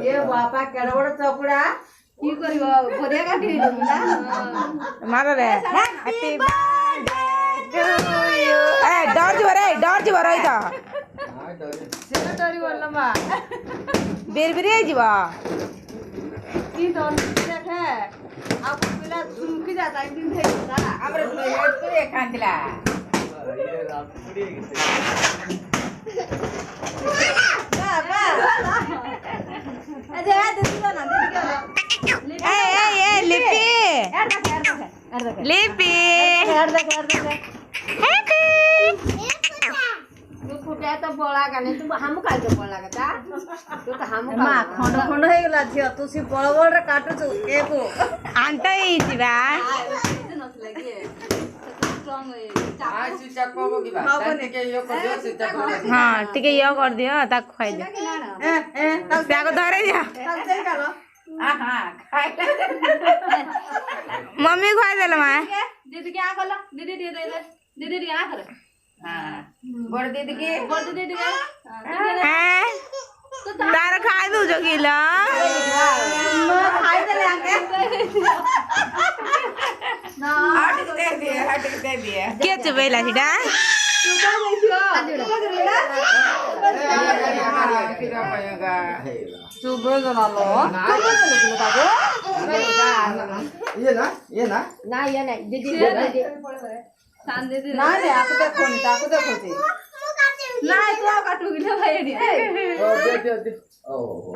ये बापा केड़ा बड़ चकुड़ा की करियो भरिया काटी ना मारो रे happy birthday to U A डर जीव रही था सेना डरी बोल मा बेर बेर जीवा की तो देखे अब पिला झुमकी जाता एक दिन थे ना हमरे प्लेट पे खांतला अरे दीदी ना दीदी ए लिपि लिपि हैप्पी तू फुटा तो बोला गाने तू हम काल के बोला का तू तो हम मा खंड खंड हे गेला झियो तू सी बड़ बड़ रे काटु छु एको आंटा ही जीवा नथला के स्ट्रांग है आज चको की बात के यो कर दियो सीधा कर हां ठीक है यो कर दियो ता खाइ दे त्याको धरे जा आहा खाइ मम्मी खाइ देला मा दीदी के आ गला दीदी दे दे दीदी रे आ कर हां बड़ दीदी के हैं तार खाइ दू जो किला खाई दे आके ना हट दे दिए के चुबैला छिडा सुबह देखियो सुबह जना लो ये ना ना ये नहीं दीदी दीदी शान दीदी ना रे आपको देखो जी ना तो काटू गिले भाई रे ओ दे ओहो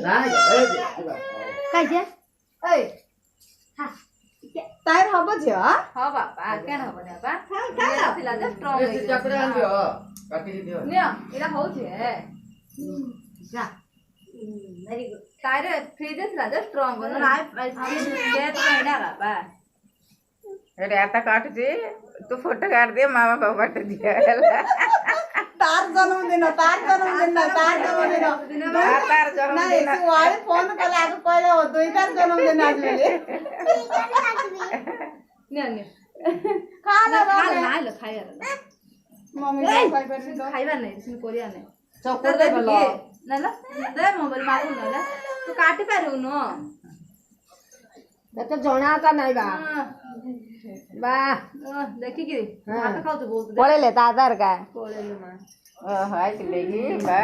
ना ए काजे ए हां टायर हबो छ हां बाबा केन हबो ने बाबा खाला फिला जे स्ट्रांग ए चक्र आन दियो काटी दियो नियो इला हो छे जा वेरी गुड टायर फ्रीज फिला जे स्ट्रांग हो ना आई दे तो हेडा बाबा अरे आता काट दे तू फोटो काट दे मामा को काट दिया तार जन्मदिन तार जन्मदिन नहीं तू वाले फोन कला आगे कहले हो दुई तार जन्मदिन आज मेले नियो नियो खाना खा ना लो खाइ मम्मी खाइ परछि तो खाइबा नहीं सिन कोरिया नहीं चक्कर दे बोलो ना ना दे मोबाइल मागु ना तू काटी पारु न देखो जणाता नहीं बा बा देखि कि हाथ खाउ तो बहुत पळेले ता आधार का कोले मा हाय लेगी बा